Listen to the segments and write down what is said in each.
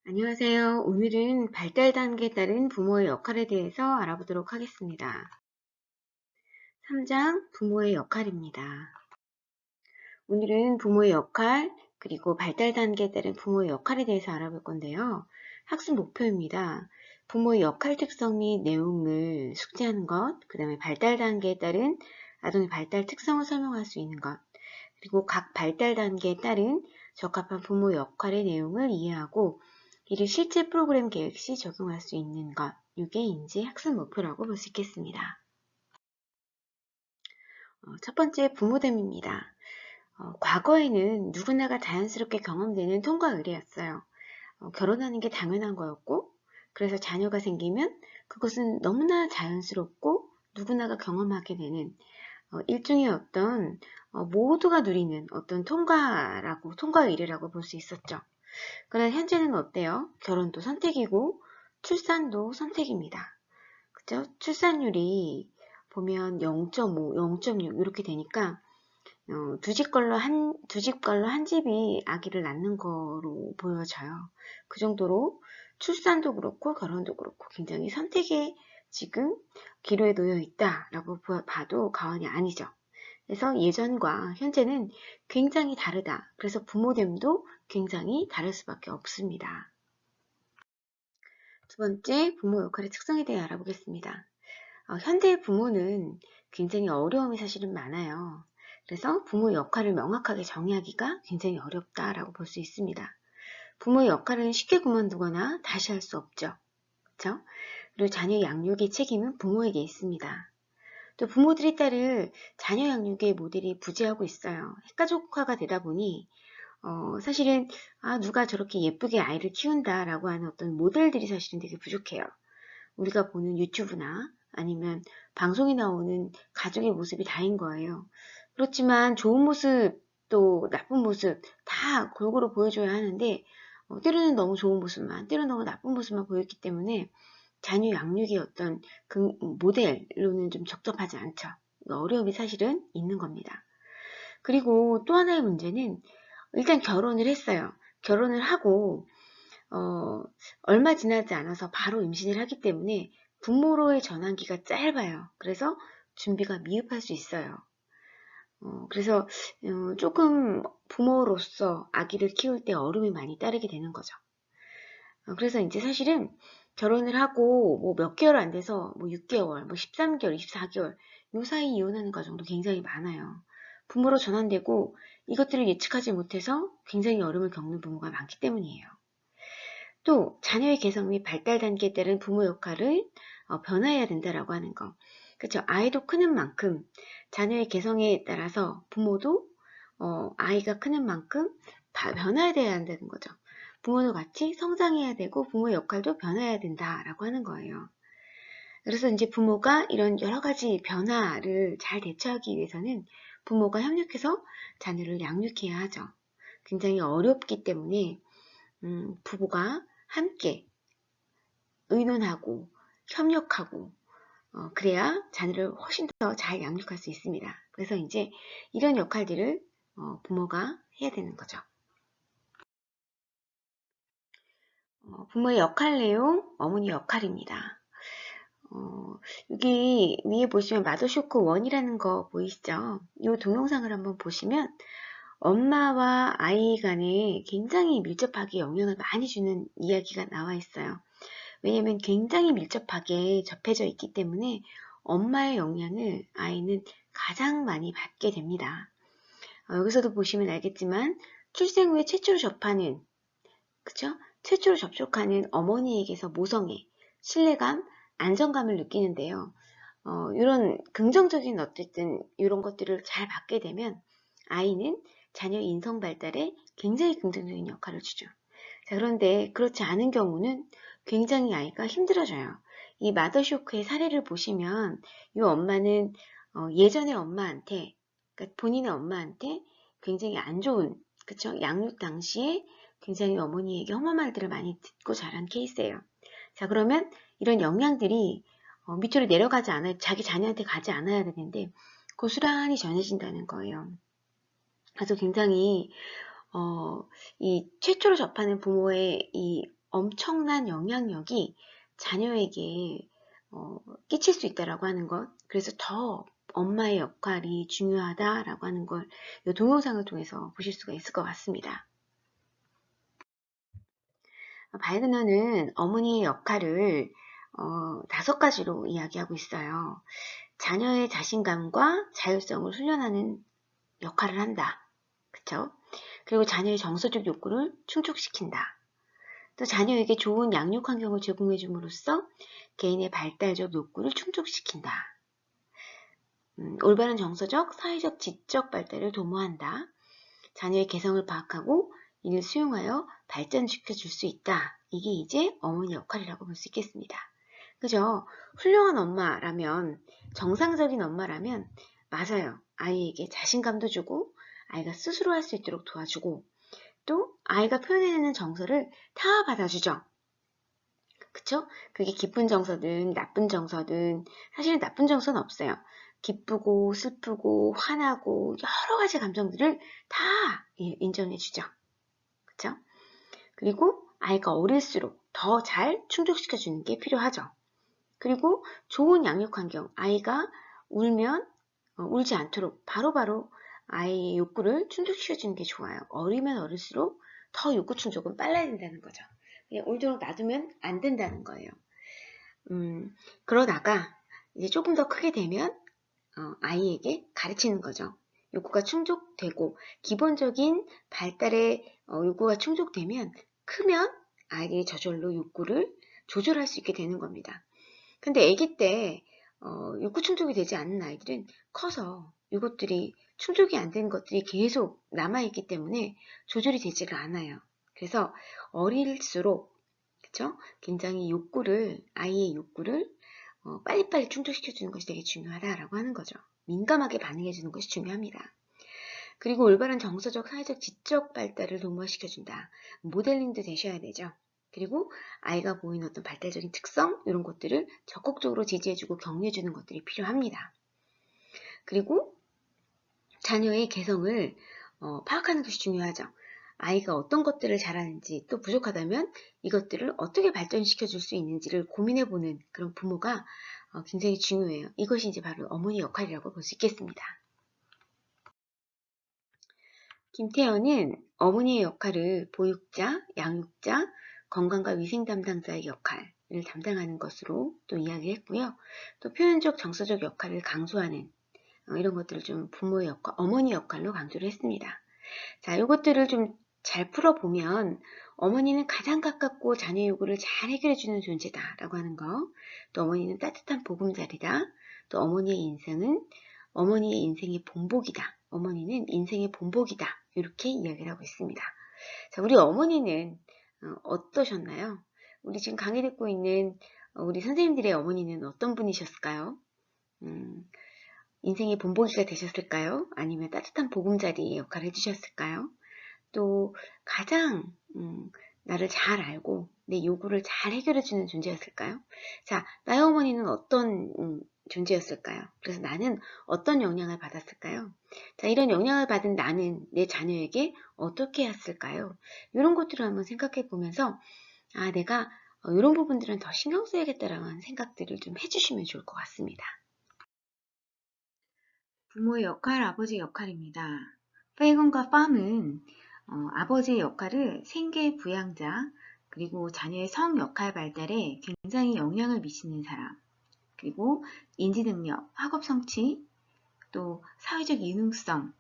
안녕하세요. 오늘은 발달 단계에 따른 부모의 역할에 대해서 알아보도록 하겠습니다. 3장 부모의 역할입니다. 오늘은 부모의 역할, 그리고 발달 단계에 따른 부모의 역할에 대해서 알아볼 건데요. 학습 목표입니다. 부모의 역할 특성 및 내용을 숙지하는 것, 그 다음에 발달 단계에 따른 아동의 발달 특성을 설명할 수 있는 것, 그리고 각 발달 단계에 따른 적합한 부모 역할의 내용을 이해하고 이를 실제 프로그램 계획 시 적용할 수 있는 것, 이게 이제 학습 목표라고 볼 수 있겠습니다. 첫 번째 부모됨입니다. 과거에는 누구나가 자연스럽게 경험되는 통과 의례였어요. 결혼하는 게 당연한 거였고, 그래서 자녀가 생기면 그것은 너무나 자연스럽고 누구나가 경험하게 되는 일종의 어떤 모두가 누리는 어떤 통과 의례라고 볼 수 있었죠. 그러나 현재는 어때요? 결혼도 선택이고 출산도 선택입니다. 그죠? 출산율이 보면 0.5, 0.6 이렇게 되니까 두 집 걸로 한 집이 아기를 낳는 거로 보여져요. 그 정도로 출산도 그렇고 결혼도 그렇고 굉장히 선택에 지금 기로에 놓여 있다라고 봐도 과언이 아니죠. 그래서 예전과 현재는 굉장히 다르다. 그래서 부모됨도 굉장히 다를 수밖에 없습니다. 두 번째, 부모 역할의 특성에 대해 알아보겠습니다. 현대의 부모는 굉장히 어려움이 사실은 많아요. 그래서 부모 역할을 명확하게 정의하기가 굉장히 어렵다라고 볼 수 있습니다. 부모의 역할은 쉽게 그만두거나 다시 할 수 없죠. 그렇죠? 그리고 자녀 양육의 책임은 부모에게 있습니다. 또 부모들이 따를 자녀 양육의 모델이 부재하고 있어요. 핵가족화가 되다 보니 사실은 누가 저렇게 예쁘게 아이를 키운다라고 하는 어떤 모델들이 사실은 되게 부족해요. 우리가 보는 유튜브나 아니면 방송에 나오는 가족의 모습이 다인 거예요. 그렇지만 좋은 모습 또 나쁜 모습 다 골고루 보여줘야 하는데 때로는 너무 좋은 모습만 때로는 너무 나쁜 모습만 보였기 때문에 자녀 양육의 어떤 그 모델로는 좀 적합하지 않죠. 어려움이 사실은 있는 겁니다. 그리고 또 하나의 문제는 일단 결혼을 했어요. 결혼을 하고 얼마 지나지 않아서 바로 임신을 하기 때문에 부모로의 전환기가 짧아요. 그래서 준비가 미흡할 수 있어요. 그래서 조금 부모로서 아기를 키울 때 어려움이 많이 따르게 되는 거죠. 그래서 이제 사실은 결혼을 하고 뭐 몇 개월 안 돼서 뭐 6개월, 뭐 13개월, 24개월 요 사이 이혼하는 가정도 굉장히 많아요. 부모로 전환되고 이것들을 예측하지 못해서 굉장히 어려움을 겪는 부모가 많기 때문이에요. 또 자녀의 개성 및 발달 단계에 따른 부모 역할을 변화해야 된다라고 하는 거. 그렇죠. 아이도 크는 만큼 자녀의 개성에 따라서 부모도 아이가 크는 만큼 변화해야 한다는 거죠. 부모도 같이 성장해야 되고 부모의 역할도 변화해야 된다라고 하는 거예요. 그래서 이제 부모가 이런 여러 가지 변화를 잘 대처하기 위해서는 부모가 협력해서 자녀를 양육해야 하죠. 굉장히 어렵기 때문에 부부가 함께 의논하고 협력하고 그래야 자녀를 훨씬 더 잘 양육할 수 있습니다. 그래서 이제 이런 역할들을 부모가 해야 되는 거죠. 부모의 역할 내용, 어머니 역할입니다. 여기 위에 보시면 마더쇼크 1이라는 거 보이시죠? 이 동영상을 한번 보시면 엄마와 아이 간에 굉장히 밀접하게 영향을 많이 주는 이야기가 나와 있어요. 왜냐면 굉장히 밀접하게 접해져 있기 때문에 엄마의 영향을 아이는 가장 많이 받게 됩니다. 여기서도 보시면 알겠지만 출생 후에 최초로 접하는, 그쵸? 최초로 접촉하는 어머니에게서 모성애, 신뢰감, 안정감을 느끼는데요. 이런 긍정적인 어쨌든 이런 것들을 잘 받게 되면 아이는 자녀 인성 발달에 굉장히 긍정적인 역할을 주죠. 자, 그런데 그렇지 않은 경우는 굉장히 아이가 힘들어져요. 이 마더쇼크의 사례를 보시면 이 엄마는 예전의 엄마한테, 그러니까 본인의 엄마한테 굉장히 안 좋은, 그쵸? 양육 당시에 굉장히 어머니에게 험한 말들을 많이 듣고 자란 케이스예요. 자, 그러면 이런 영향들이 밑으로 내려가지 않아요. 자기 자녀한테 가지 않아야 되는데 고스란히 전해진다는 거예요. 그래서 굉장히 이 최초로 접하는 부모의 이 엄청난 영향력이 자녀에게 끼칠 수 있다라고 하는 것, 그래서 더 엄마의 역할이 중요하다라고 하는 걸 이 동영상을 통해서 보실 수가 있을 것 같습니다. 바이그너는 어머니의 역할을 5가지로 이야기하고 있어요. 자녀의 자신감과 자율성을 훈련하는 역할을 한다. 그쵸? 그리고 자녀의 정서적 욕구를 충족시킨다. 또 자녀에게 좋은 양육 환경을 제공해 줌으로써 개인의 발달적 욕구를 충족시킨다. 올바른 정서적, 사회적, 지적 발달을 도모한다. 자녀의 개성을 파악하고 이를 수용하여 발전시켜 줄 수 있다. 이게 이제 어머니 역할이라고 볼 수 있겠습니다. 그죠? 훌륭한 엄마라면, 정상적인 엄마라면 맞아요. 아이에게 자신감도 주고 아이가 스스로 할 수 있도록 도와주고 또 아이가 표현해내는 정서를 다 받아주죠. 그쵸? 그게 기쁜 정서든 나쁜 정서든 사실은 나쁜 정서는 없어요. 기쁘고 슬프고 화나고 여러 가지 감정들을 다 인정해주죠. 그쵸? 그리고 아이가 어릴수록 더 잘 충족시켜주는 게 필요하죠. 그리고 좋은 양육 환경, 아이가 울면 울지 않도록 바로바로 아이의 욕구를 충족시켜주는 게 좋아요. 어리면 어릴수록 더 욕구 충족은 빨라야 된다는 거죠. 그냥 울도록 놔두면 안 된다는 거예요. 그러다가 이제 조금 더 크게 되면 아이에게 가르치는 거죠. 욕구가 충족되고 기본적인 발달의 욕구가 충족되면 크면 아이들이 저절로 욕구를 조절할 수 있게 되는 겁니다. 근데 아기 때 욕구 충족이 되지 않는 아이들은 커서 이것들이 충족이 안 된 것들이 계속 남아있기 때문에 조절이 되지가 않아요. 그래서 어릴수록 그쵸? 굉장히 아이의 욕구를 빨리빨리 충족시켜주는 것이 되게 중요하다라고 하는 거죠. 민감하게 반응해주는 것이 중요합니다. 그리고 올바른 정서적, 사회적, 지적 발달을 도모시켜준다. 모델링도 되셔야 되죠. 그리고 아이가 보이는 어떤 발달적인 특성 이런 것들을 적극적으로 지지해주고 격려해주는 것들이 필요합니다. 그리고 자녀의 개성을 파악하는 것이 중요하죠. 아이가 어떤 것들을 잘하는지 또 부족하다면 이것들을 어떻게 발전시켜 줄 수 있는지를 고민해보는 그런 부모가 굉장히 중요해요. 이것이 이제 바로 어머니 역할이라고 볼 수 있겠습니다. 김태현은 어머니의 역할을 보육자, 양육자, 건강과 위생 담당자의 역할을 담당하는 것으로 또 이야기를 했고요. 또 표현적, 정서적 역할을 강조하는 이런 것들을 좀 부모의 역할, 어머니 역할로 강조를 했습니다. 자, 이것들을 좀 잘 풀어보면 어머니는 가장 가깝고 자녀 요구를 잘 해결해주는 존재다라고 하는 거, 또 어머니는 따뜻한 보금자리다, 또 어머니의 인생의 본보기다, 어머니는 인생의 본보기다 이렇게 이야기를 하고 있습니다. 자, 우리 어머니는 어떠셨나요? 우리 지금 강의 듣고 있는 우리 선생님들의 어머니는 어떤 분이셨을까요? 인생의 본보기가 되셨을까요? 아니면 따뜻한 보금자리의 역할을 해주셨을까요? 또 가장 나를 잘 알고 내 요구를 잘 해결해주는 존재였을까요? 자, 나의 어머니는 어떤 존재였을까요? 그래서 나는 어떤 영향을 받았을까요? 자, 이런 영향을 받은 나는 내 자녀에게 어떻게 했을까요? 이런 것들을 한번 생각해 보면서 내가 이런 부분들은 더 신경 써야겠다라는 생각들을 좀 해주시면 좋을 것 같습니다. 부모의 역할, 아버지의 역할입니다. 페이건과 팜은 아버지의 역할을 생계 부양자, 그리고 자녀의 성 역할 발달에 굉장히 영향을 미치는 사람, 그리고 인지능력, 학업 성취, 또 사회적 유능성,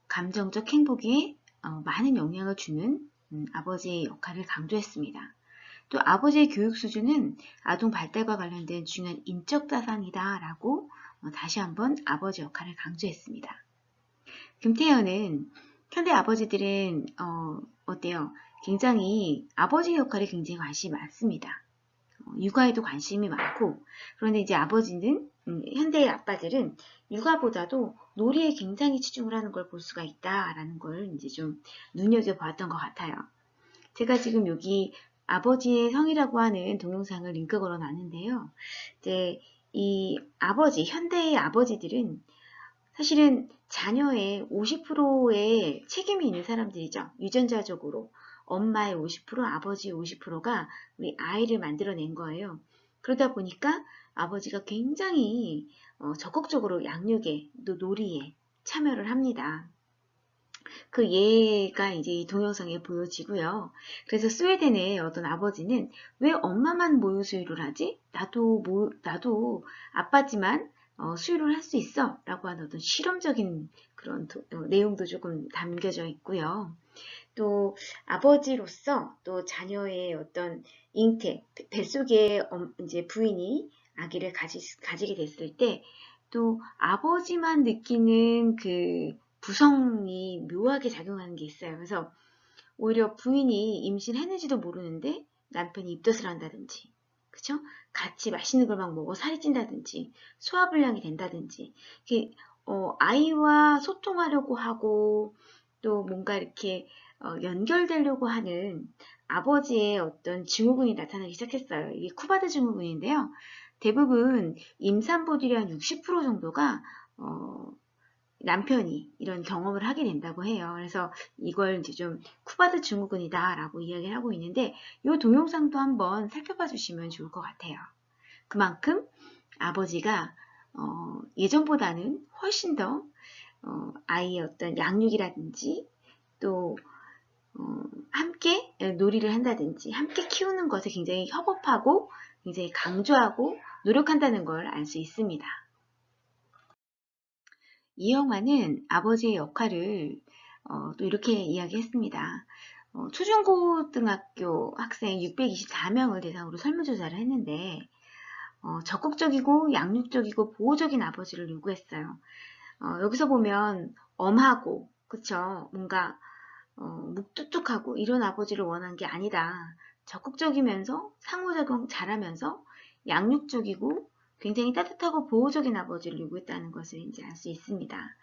감정적 행복에 많은 영향을 주는 아버지의 역할을 강조했습니다. 또 아버지의 교육 수준은 아동 발달과 관련된 중요한 인적 자산이다 라고 다시 한번 아버지 역할을 강조했습니다. 김태현은 현대 아버지들은 어때요? 굉장히 아버지 역할에 굉장히 관심이 많습니다. 육아에도 관심이 많고, 그런데 이제 아버지는 현대의 아빠들은 육아보다도 놀이에 굉장히 치중을 하는 걸 볼 수가 있다라는 걸 이제 좀 눈여겨보았던 것 같아요. 제가 지금 여기 아버지의 성이라고 하는 동영상을 링크 걸어 놨는데요. 이제 이 현대의 아버지들은 사실은 자녀의 50%의 책임이 있는 사람들이죠. 유전자적으로 엄마의 50%, 아버지의 50%가 우리 아이를 만들어낸 거예요. 그러다 보니까 아버지가 굉장히 적극적으로 양육에 또 놀이에 참여를 합니다. 그 예가 이제 이 동영상에 보여지고요. 그래서 스웨덴의 어떤 아버지는 왜 엄마만 모유 수유를 하지? 나도 아빠지만 수유를 할 수 있어 라고 하는 어떤 실험적인 그런 내용도 조금 담겨져 있고요. 또 아버지로서 또 자녀의 어떤 잉태, 뱃속에 이제 부인이 아기를 가지게 됐을 때 또 아버지만 느끼는 그 부성이 묘하게 작용하는 게 있어요. 그래서 오히려 부인이 임신했는지도 모르는데 남편이 입덧을 한다든지, 그쵸? 같이 맛있는 걸 막 먹어 살이 찐다든지, 소화불량이 된다든지, 아이와 소통하려고 하고 또 뭔가 이렇게 연결되려고 하는 아버지의 어떤 증후군이 나타나기 시작했어요. 이게 쿠바드 증후군인데요. 대부분 임산부들이 한 60% 정도가 남편이 이런 경험을 하게 된다고 해요. 그래서 이걸 이제 좀 쿠바드 증후군이다라고 이야기를 하고 있는데 이 동영상도 한번 살펴봐 주시면 좋을 것 같아요. 그만큼 아버지가 예전보다는 훨씬 더 아이의 어떤 양육이라든지 또 함께 놀이를 한다든지 함께 키우는 것에 굉장히 협업하고 굉장히 강조하고 노력한다는 걸 알 수 있습니다. 이 영화는 아버지의 역할을 또 이렇게 이야기했습니다. 초중고등학교 학생 624명을 대상으로 설문조사를 했는데 적극적이고 양육적이고 보호적인 아버지를 요구했어요. 여기서 보면 엄하고 그쵸? 뭔가 묵뚝뚝하고 이런 아버지를 원한 게 아니다. 적극적이면서 상호작용 잘하면서 양육적이고 굉장히 따뜻하고 보호적인 아버지를 요구했다는 것을 이제 알 수 있습니다.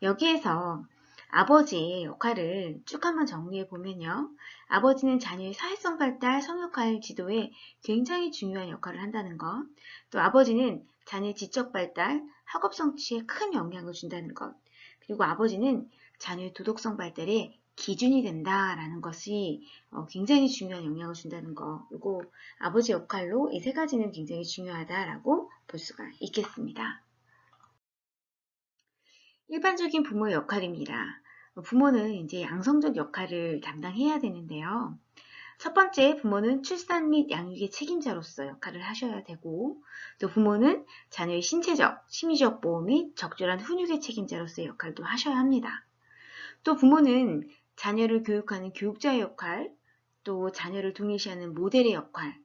여기에서 아버지의 역할을 쭉 한번 정리해 보면요. 아버지는 자녀의 사회성 발달, 성역할 지도에 굉장히 중요한 역할을 한다는 것. 또 아버지는 자녀의 지적 발달, 학업 성취에 큰 영향을 준다는 것. 그리고 아버지는 자녀의 도덕성 발달에 기준이 된다라는 것이 굉장히 중요한 영향을 준다는 거. 이거 아버지 역할로 이 세 가지는 굉장히 중요하다라고 볼 수가 있겠습니다. 일반적인 부모의 역할입니다. 부모는 이제 양성적 역할을 담당해야 되는데요. 첫 번째, 부모는 출산 및 양육의 책임자로서 역할을 하셔야 되고, 또 부모는 자녀의 신체적, 심리적 보호 및 적절한 훈육의 책임자로서의 역할도 하셔야 합니다. 또 부모는 자녀를 교육하는 교육자의 역할, 또 자녀를 동일시하는 모델의 역할,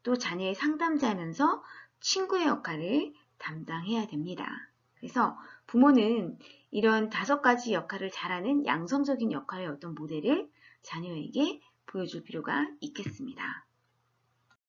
또 자녀의 상담자면서 친구의 역할을 담당해야 됩니다. 그래서 부모는 이런 5가지 역할을 잘하는 양성적인 역할의 어떤 모델을 자녀에게 보여줄 필요가 있겠습니다.